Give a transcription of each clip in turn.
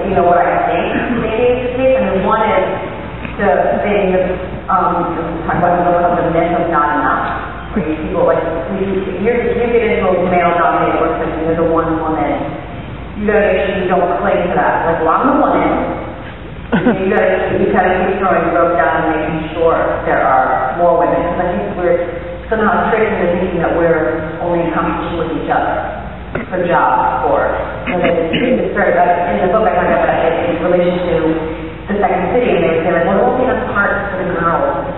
you know, what I think maybe is the case. I mean, one is the thing of, talk about the myth of not enough. Where people, like, if you get into a male-dominated workplace and you're the one woman, you gotta make sure you don't cling to that. Like, well, I'm the woman. You gotta keep throwing rope down and making sure there are more women. Because I think we're somehow tricked into thinking that we're only in competition with each other for jobs, or in the book I talk about it in relation to the second city, and they would say, like, well, only enough parts for the girls if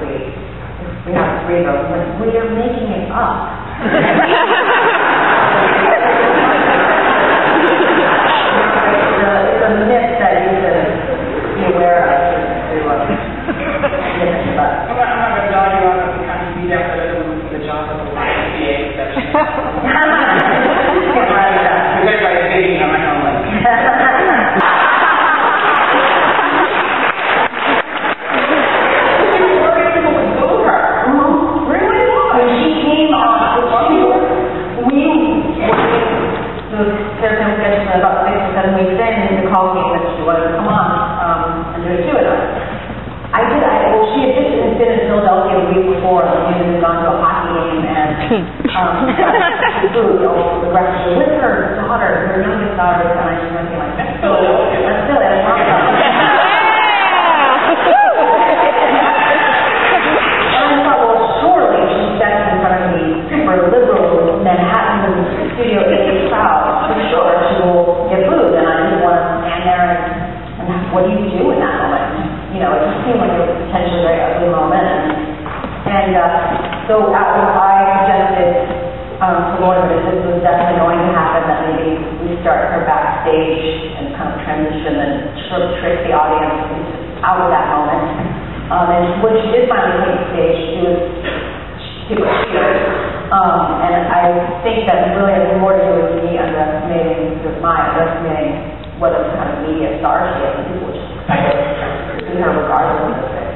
we have three of them. Like, well, you're making it up. It's a myth that you should be aware of to I'm not going to tell you on the kind of be there for the job of the YMCA session. Everybody's thinking I'm not going to like about 6 or 7 weeks in, and she called me and she wanted to come on and do a 2 with us. She had just been in Philadelphia a week before, and she had gone to a hockey game and food the rest of with her daughter, her youngest daughter, and I just went like, that's Philadelphia. That's Philadelphia. And I thought, well, surely she steps in front of me, super liberal Manhattan Studio 8 crowd. For sure, she will get food, and I just want to stand there and what do you do in that moment? You know, it just seemed like it was potentially a very ugly moment, and so I suggested to Lauren that this was definitely going to happen, that maybe we start her backstage and kind of transition and sort of trick the audience out of that moment. And when she did finally take the stage, she was here. And I think that really has more to do with me underestimating what a kind of media star she is, and people just see her regardless of it.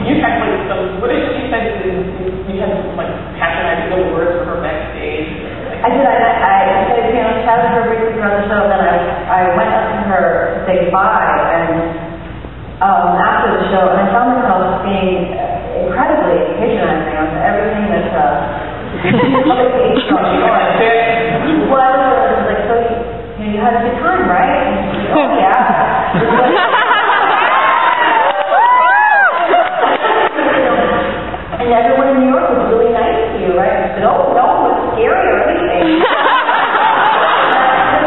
You actually, so what did she say? You had like patronizing little words for her backstage? I did. I said, you know, chatted with her briefly throughout the show, and then I went up to her to say goodbye, and after the show, and I found myself being incredibly patronizing on everything that other people well, I was like, so you had a good time, right? And she said, oh yeah. And everyone in New York was really nice to you, right? I said, oh, no one was scary or anything. And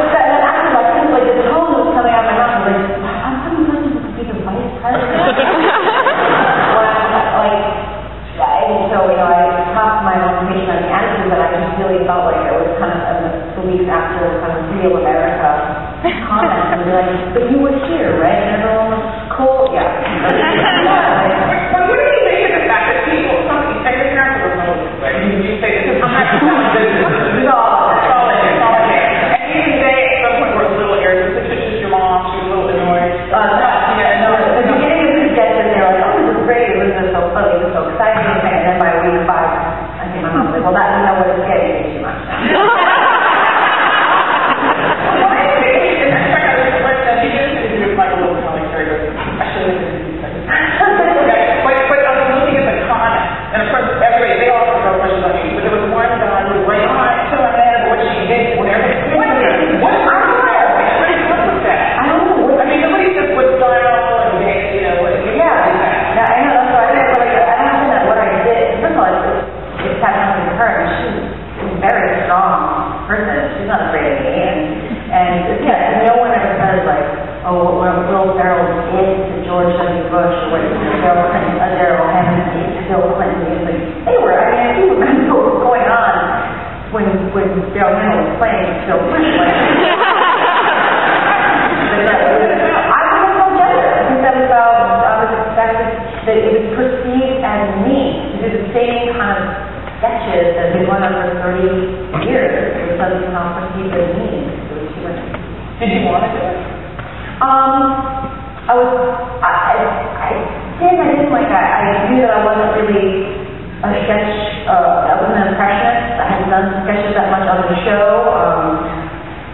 after that, kind of like the tone was coming out of my mouth, I was like, I'm coming to be the vice president. And so, you know, I talked my own patient on the attitude, but I just really felt like it was kind of the weeks after kind of real America comments, and be like, but you were here, right? And everyone was cool, yeah. But what do you think of the fact that people, your parents were known, right? You say this is it's all there. And even they, at some point, were a little arrogant. This is just your mom, she was a little annoyed. The beginning of the sketch, they were like, oh, this is great, this is so funny, this is so exciting, and then by week 5, I think my mom was like, well, that, you know what, it's getting too much now.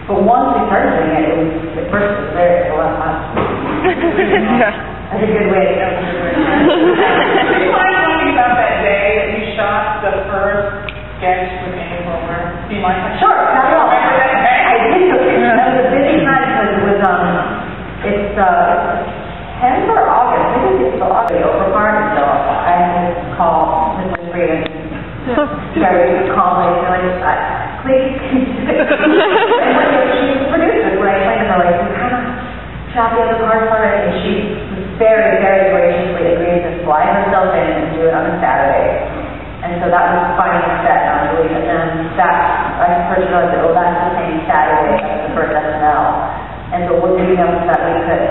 But once we started doing it, at first it was very, a lot of fun. That's a good way. Do you mind talking about that day that you shot the first sketch with Amy Wilmer? Do you mind? Sure, not at all. Remember that day? I did. That was a busy time because it's September, August. I think it's the audio for part, so I had to call Mrs. Green very calmly, please, and when she was producers, when I explained to her, like, we kind of shot the other part for it, and she was very, very graciously agreed to fly herself in and do it on a Saturday. And so that was finding a set, I believe, and then I first realized that, that's the same Saturday as the first SNL. And so what we know is that we could,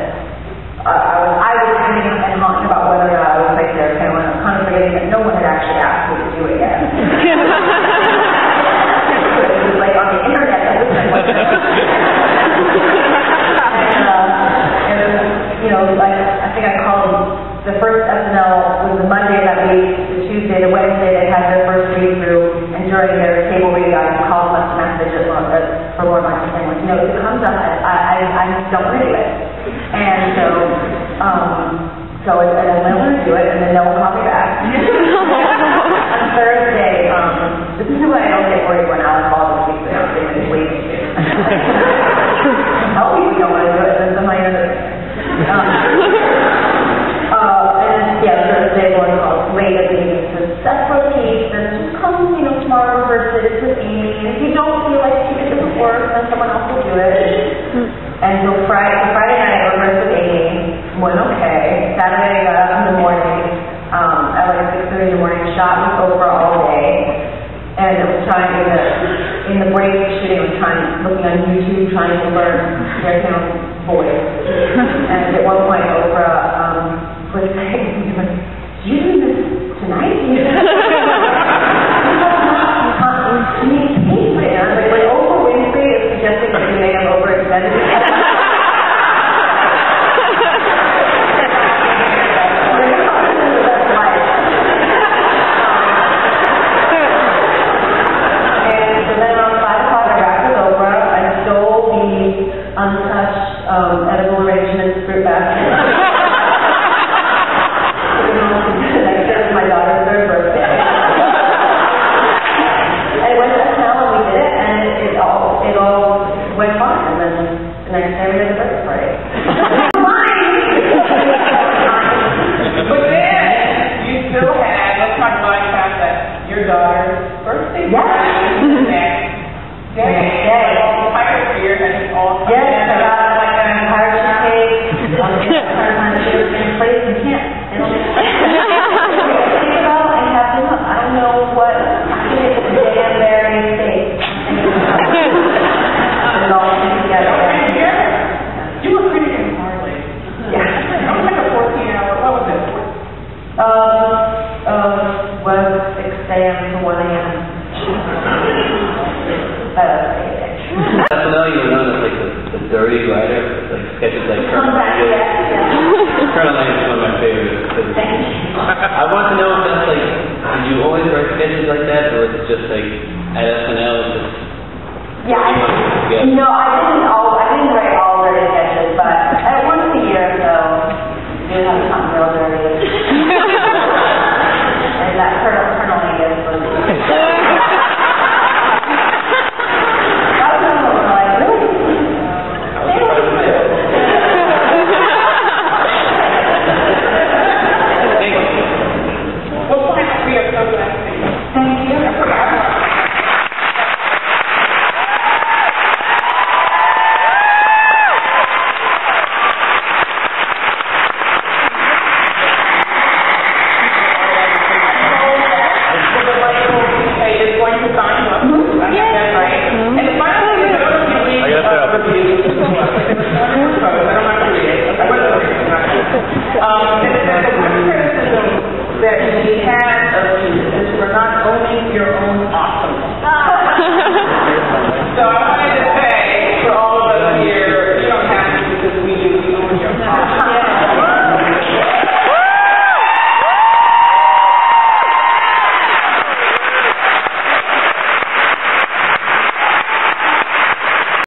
I was thinking and talking about whether or not I was like there, and I'm kind of forgetting that no one had actually asked me to do it yet. It was like on the internet at this time. And like, I think I called the first SNL was the Monday that week, the Tuesday, the Wednesday, they had their first read through, and during their table read, I called left a message for Lord Michael saying, like, if it comes up, I don't want to do it. And so and then I went to do it, and then no one called me back. On Thursday, this is why I don't get worried when Alan calls me, because I'm saying wait. Tell me you don't want to do it, then somebody other. Thursday, one called late at the evening, says, Seth Lateef says, just come, tomorrow rehearse it, it's with Amy, and if you don't feel like it doesn't work, then someone else will do it. And so Friday night, I rehearsed with Amy, went okay. Saturday, I got up in the morning, at like 6:30 in the morning, shot with Oprah all day, and it was trying in the break shooting, I was looking on YouTube, trying to learn their voice. And at one point, Oprah was saying, you do this tonight? You need to tape it. I was like, when Oprah Winfrey is suggesting that you may have overextended it. And so then around 5 o'clock, I wrapped with Oprah. I stole the untouched edible arrangements fruit basket. My daughter's third birthday. And it went to SNL and we did it, and it all went fine. And then the next day we had the birthday party. But then you still had, let's talk about that, your daughter's birthday party the next day. Pirate beer and all. Yes, I got like an entire cake. In place, you can't. I don't know what, I think it's a damn very steak. It all came together. You were pretty good, Harley. Yeah. It was like a 14-hour, what was it? Was 6 a.m. to 1 a.m. SNL, you were known as like the dirty writer, like sketches like Colonel Langley. Colonel Langley is one of my favorites. I want to know if that's like, did you always write sketches like that, or is it just like at SNL? Yeah, I didn't write all the sketches.